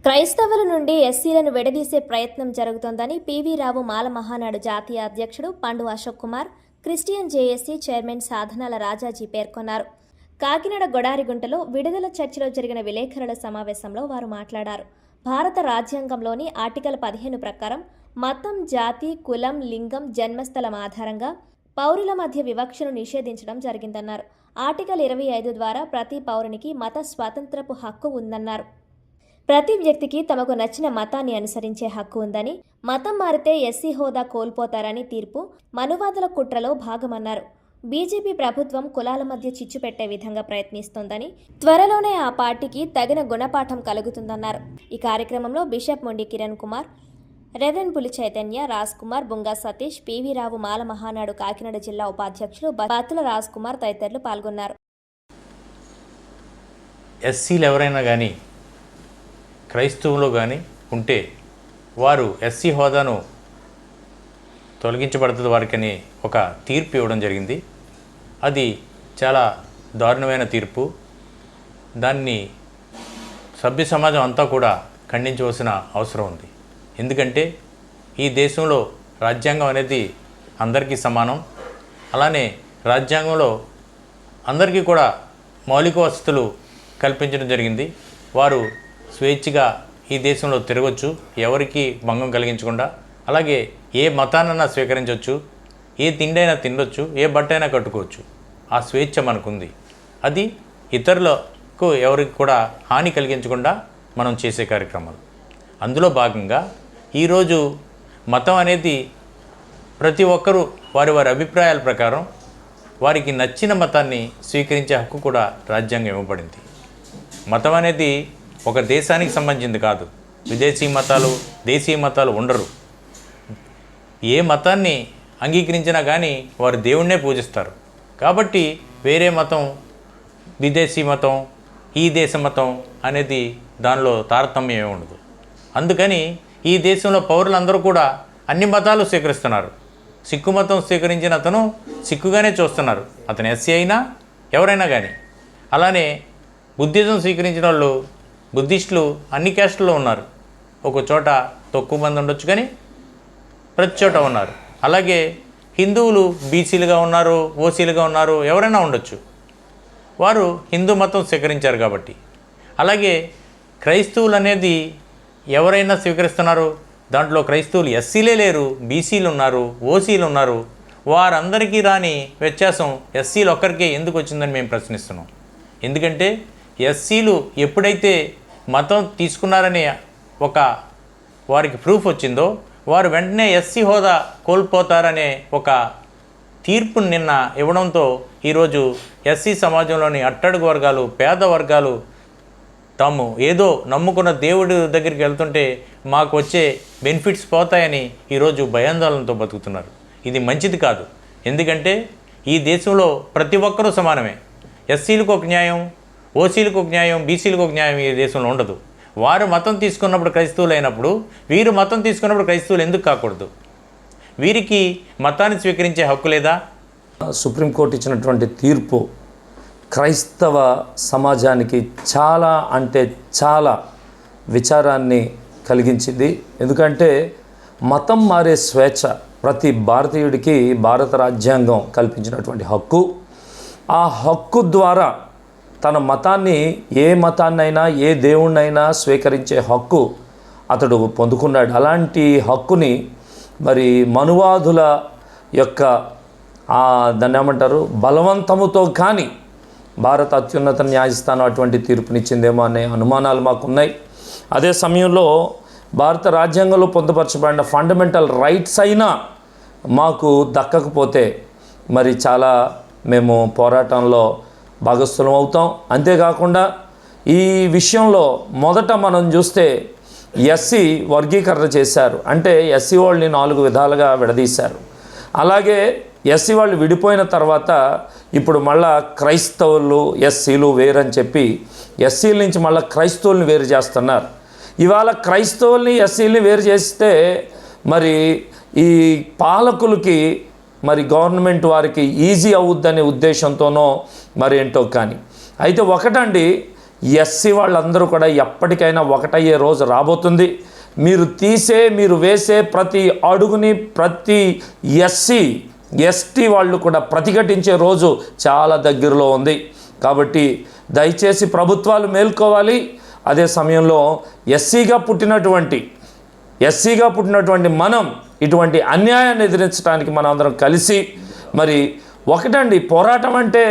క్రైస్తవుల నుండి ఎస్సీలను విడదీసే ప్రయత్నం జరుగుతోందని పివి రావు మాల మహానాడు జాతీయ అధ్యక్షుడు పండు Ashok Kumar, Christian JAC chairman సాధనాల రాజాజీ పేర్కొన్నారు. కాకినాడ గొడారిగుంటలో విడుదల చర్చిలో జరిగిన విలేకరుల సమావేశంలో వారు మాట్లాడారు. భారత రాజ్యాంగంలోని ఆర్టికల్ 15 ప్రకారం మతం, జాతి, కులం, లింగం, జన్మస్థలం ఆధారంగా పౌరుల మధ్య వివక్షను నిషేధించడం జరిగిందన్నారు. ఆర్టికల్ 25 ద్వారా ప్రతి పౌరునికి మత స్వాతంత్రపు హక్కు ఉందన్నారు. ప్రతి వ్యక్తికి తమకు నచ్చిన మతాన్ని అనుసరించే హక్కు ఉందని, మతం మారితే ఎస్సీ హోదా కోల్పోతారని తీర్పు మనువాదుల కుట్రలో భాగమన్నారు. బీజేపీ ప్రభుత్వం కులాల మధ్య చిచ్చు పెట్టే విధంగా ప్రయత్నిస్తోందని, త్వరలోనే ఆ పార్టీకి తగిన గుణపాఠం కలుగుతుందన్నారు. ఈ కార్యక్రమంలో బిషప్ మొండి కిరణ్ కుమార్, రెవరెండ్ పులి చైతన్య, రాజ్ కుమార్, బుంగా సతీష్, పివి రావు మాల మహానాడు కాకినాడ జిల్లా ఉపాధ్యక్షులు బత్తుల రాజ్ కుమార్ తదితరులు పాల్గొన్నారు. ఎస్సీలు ఎవరైనా కానీ క్రైస్తవులు కానీ ఉంటే వారు ఎస్సీ హోదాను తొలగించబడుతుంది వారికని ఒక తీర్పు ఇవ్వడం జరిగింది. అది చాలా దారుణమైన తీర్పు. దాన్ని సభ్య సమాజం అంతా కూడా ఖండించవలసిన అవసరం ఉంది. ఎందుకంటే ఈ దేశంలో రాజ్యాంగం అనేది అందరికీ సమానం. అలానే రాజ్యాంగంలో అందరికీ కూడా మౌలిక వసతులు కల్పించడం జరిగింది. వారు స్వేచ్ఛగా ఈ దేశంలో తిరగవచ్చు, ఎవరికి భంగం కలిగించకుండా. అలాగే ఏ మతాన్నైనా స్వీకరించవచ్చు, ఏ తిండైనా తినవచ్చు, ఏ బట్ట అయినా కట్టుకోవచ్చు. ఆ స్వేచ్ఛ మనకుంది. అది ఇతరులకు ఎవరికి కూడా హాని కలిగించకుండా మనం చేసే కార్యక్రమాలు. అందులో భాగంగా ఈరోజు మతం అనేది ప్రతి ఒక్కరూ వారి వారి అభిప్రాయాల ప్రకారం వారికి నచ్చిన మతాన్ని స్వీకరించే హక్కు కూడా రాజ్యాంగం ఇవ్వబడింది. మతం అనేది ఒక దేశానికి సంబంధించింది కాదు. విదేశీ మతాలు, దేశీయ మతాలు ఉండరు. ఏ మతాన్ని అంగీకరించినా కానీ వారు దేవుణ్ణే పూజిస్తారు. కాబట్టి వేరే మతం, విదేశీ మతం, ఈ దేశ మతం అనేది దానిలో తారతమ్యం ఏమి ఉండదు. అందుకని ఈ దేశంలో పౌరులందరూ కూడా అన్ని మతాలు స్వీకరిస్తున్నారు. సిక్కు మతం స్వీకరించిన అతను సిక్కుగానే చూస్తున్నారు, అతను ఎస్సీ అయినా ఎవరైనా కానీ. అలానే బుద్ధిజం స్వీకరించిన వాళ్ళు, బుద్ధిస్టులు అన్ని క్యాస్టుల్లో ఉన్నారు. ఒక చోట తక్కువ మంది ఉండొచ్చు కానీ ప్రతి చోట ఉన్నారు. అలాగే హిందువులు బీసీలుగా ఉన్నారు, ఓసీలుగా ఉన్నారు, ఎవరైనా ఉండొచ్చు. వారు హిందూ మతం స్వీకరించారు కాబట్టి. అలాగే క్రైస్తవులు అనేది ఎవరైనా స్వీకరిస్తున్నారు. దాంట్లో క్రైస్తవులు ఎస్సీలే లేరు, బీసీలు ఉన్నారు, ఓసీలు ఉన్నారు. వారందరికీ రాని వ్యత్యాసం ఎస్సీలు ఒక్కరికే ఎందుకు వచ్చిందని మేము ప్రశ్నిస్తున్నాం. ఎందుకంటే ఎస్సీలు ఎప్పుడైతే మతం తీసుకున్నారని ఒక వారికి ప్రూఫ్ వచ్చిందో వారు వెంటనే ఎస్సీ హోదా కోల్పోతారనే ఒక తీర్పును నిన్న ఇవ్వడంతో ఈరోజు ఎస్సీ సమాజంలోని అట్టడుగు వర్గాలు, పేద వర్గాలు తాము ఏదో నమ్ముకున్న దేవుడి దగ్గరికి వెళ్తుంటే మాకు వచ్చే బెనిఫిట్స్ పోతాయని ఈరోజు భయాందోళనతో బతుకుతున్నారు. ఇది మంచిది కాదు. ఎందుకంటే ఈ దేశంలో ప్రతి ఒక్కరూ సమానమే. ఎస్సీలకు ఒక న్యాయం, ఓసీలకు ఒక న్యాయం, బీసీలకు ఒక న్యాయం ఈ దేశంలో ఉండదు. వారు మతం తీసుకున్నప్పుడు క్రైస్తవులు అయినప్పుడు వీరు మతం తీసుకున్నప్పుడు క్రైస్తవులు ఎందుకు కాకూడదు? వీరికి మతాన్ని స్వీకరించే హక్కు లేదా? సుప్రీంకోర్టు ఇచ్చినటువంటి తీర్పు క్రైస్తవ సమాజానికి చాలా అంటే చాలా విచారాన్ని కలిగించింది. ఎందుకంటే మతం మారే స్వేచ్ఛ ప్రతి భారతీయుడికి భారత రాజ్యాంగం కల్పించినటువంటి హక్కు. ఆ హక్కు ద్వారా తన మతాన్ని, ఏ మతాన్నైనా, ఏ దేవుణ్ణైనా స్వీకరించే హక్కు అతడు పొందుకున్నాడు. అలాంటి హక్కుని మరి మనువాదుల యొక్క దాన్ని ఏమంటారు, బలవంతముతో కానీ భారత అత్యున్నత న్యాయస్థానం అటువంటి తీర్పునిచ్చిందేమో అనే అనుమానాలు మాకున్నాయి. అదే సమయంలో భారత రాజ్యాంగంలో పొందుపరచబడిన ఫండమెంటల్ రైట్స్ అయినా మాకు దక్కకపోతే మరి చాలా మేము పోరాటంలో భాగస్థులం అవుతాం. అంతేకాకుండా ఈ విషయంలో మొదట మనం చూస్తే ఎస్సీ వర్గీకరణ చేశారు. అంటే ఎస్సీ వాళ్ళని 4 విధాలుగా విడదీశారు. అలాగే ఎస్సీ వాళ్ళు విడిపోయిన తర్వాత ఇప్పుడు మళ్ళా క్రైస్తవులు, ఎస్సీలు వేరని చెప్పి ఎస్సీల నుంచి మళ్ళీ క్రైస్తవుల్ని వేరు చేస్తున్నారు. ఇవాళ క్రైస్తవుల్ని, ఎస్సీలని వేరు చేస్తే మరి ఈ పాలకులకి, మరి గవర్నమెంట్ వారికి ఈజీ అవుద్దనే ఉద్దేశంతోనో మరి ఏంటో కానీ. అయితే ఒకటండి, ఎస్సీ వాళ్ళందరూ కూడా ఎప్పటికైనా ఒకటయ్యే రోజు రాబోతుంది. మీరు వేసే ప్రతి అడుగుని ప్రతి ఎస్టీ వాళ్ళు కూడా ప్రతిఘటించే రోజు చాలా దగ్గరలో ఉంది. కాబట్టి దయచేసి ప్రభుత్వాలు మేల్కోవాలి. అదే సమయంలో ఎస్సీగా పుట్టినటువంటి మనం ఇటువంటి అన్యాయాన్ని ఎదిరించడానికి మనం అందరం కలిసి మరి ఒకటండి, పోరాటం అంటే